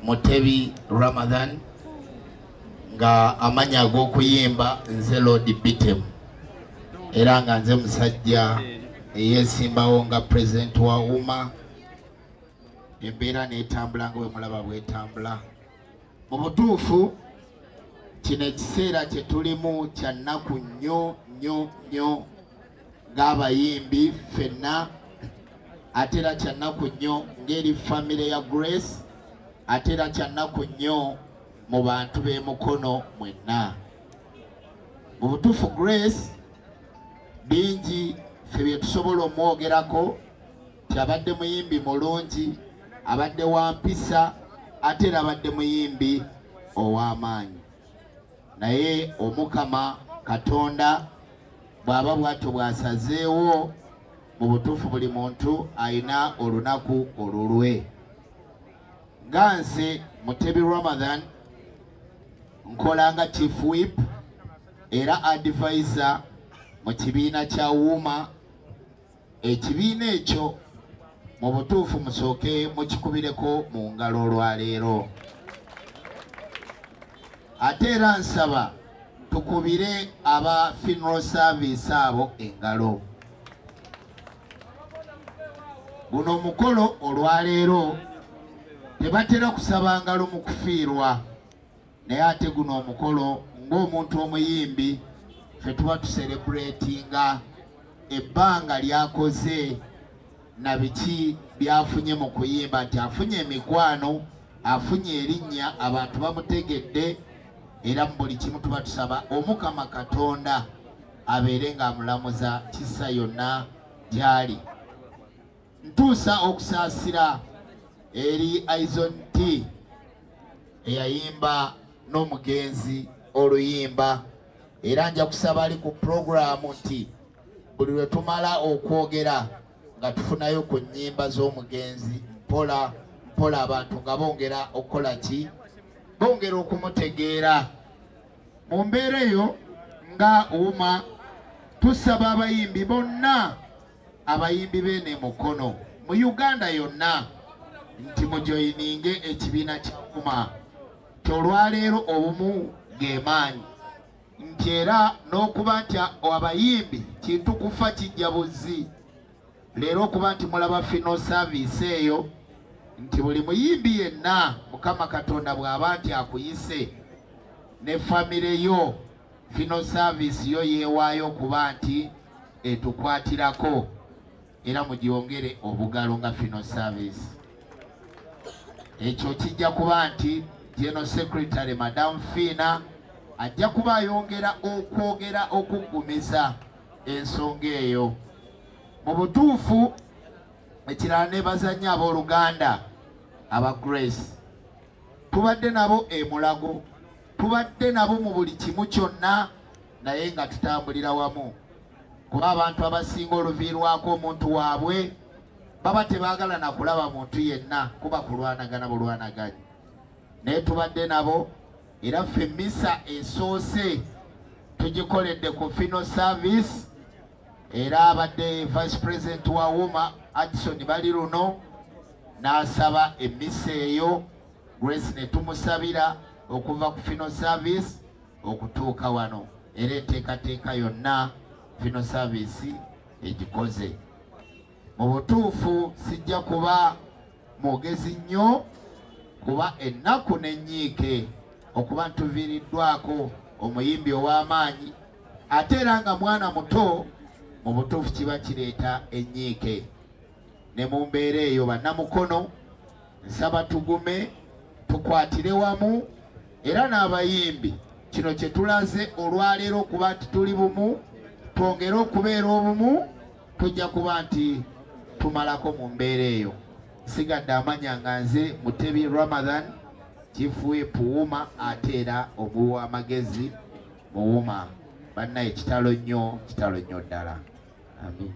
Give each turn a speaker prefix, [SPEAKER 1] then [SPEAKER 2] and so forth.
[SPEAKER 1] Mutebi Ramadan nga amanya ag'okuyimba nze Lord Bitemu era nga nze musajja eyesimbawo nga president wa UMA embeera n'etambula nga bwe mulaba bwetambula. Mu butuufu kino ekiseera kye tulimu kya nnaku nnyo ng'abayimbi ffenna, ate era kya nnaku nnyo ng'eri famire ya Grace, ate era kya nnaku nnyo mu bantu b'emukono mwenna. Mu butuufu Grace bingi ffe bye tusobola omwogerako, kyabadde muyimbi mulungi, abadde wa mpisa, ate era abadde muyimbi ow'amaanyi. Naye Omukama Katonda bw'aba bw'atyo bw'asazeewo, mu butuufu buli muntu alina olunaku olulwe. Nga nze Mutebi Ramadan nkola nga Chief Whip era advisor mu kibiina kya UMA. Ekibiina ekyo mu butuufu musooke mukikubireko mu ngalo olwaleero. Ate era nsaba tukubire aba funeral service abo engalo. Guno omukolo olwaleero tebatera kusaba ngalo mu kufiirwa, naye ate guno omukolo ng'omuntu omuyimbi ffe tuba tuserebulatinga ebbanga lyakoze na biki byafunye mu kuyimba, nti afunye emikwano, afunye erinnya, abantu bamutegedde, era mu buli kimu tuba tusaba Omukama Katonda abeere ng'amulamuza kisa yonna gy'ali. Ntuusa okusaasira eri Aizon T eyayimba n'omugenzi oluyimba, era nja kusaba ali ku puroguramu nti buli lwe tumala okwogera nga tufunayo ku nnyimba z'omugenzi mpola mpola, abantu nga bongera okukola ki, bongera okumutegeera. Mu mbeera eyo nga UMA tusaba abayimbi bonna, abayimbi b'ene mukono mu Uganda yonna, nti mujoyininge ekibiina kya UMA. Nti olwaleero obumu geemaanyi, nti era n'okuba nti abayimbi kintu kufa kijja buzzi. Leero okuba nti mulaba funeral service eyo, nti buli muyimbi yenna Mukama Katonda bw'aba nti akuyise ne famire yo, funeral service yo yeewaayo okuba nti etukwatirako, era mugyongere obugalo nga funeral service. Ekyo kijja kuba nti General Secretary Madam Fina ajja kuba ayongera okwogera okuggumiza ensonga eyo. Mu butuufu ekirala nebaza nnyo abooluganda aba Grace, tubadde nabo emulago, tubadde nabo mu buli kimu kyonna, naye nga tutambulira wamu, kuba abantu abasinga oluviirwako omuntu waabwe baba tebaagala na kulaba muntu yenna, kuba kulwanagana bulwanaganyi. Naye tubadde nabo, era ffe misa esoose tugikoledde ku funeral service, era abadde Vice President wa UMA Addison bali luno n'asaba emmisa eyo, Grace ne tumusabira okuva ku funeral service okutuuka wano, era enteekateeka yonna funeral service egikoze. Mu butuufu sijja kuba mwogezi nnyo, kuba ennaku n'ennyiike okuba ntuviiriddwako omuyimbi ow'amaanyi, ate era nga mwana muto, mu butuufu kiba kireeta ennyiike. Ne mu mbeera eyo bannamukono nsaba tugume tukwatire wamu, era n'abayimbi kino kye tulaze olwaleero okuba nti tuli bumu, twongere okubeera obumu, tujja kuba nti tumalako mu mbeera eyo. Nsigadde amanya nga nze Mutebi Ramadan, Chief Whip UMA, ate era omuwi w'amagezi mu UMA. Bannaye kitalo nnyo ddala. Amin.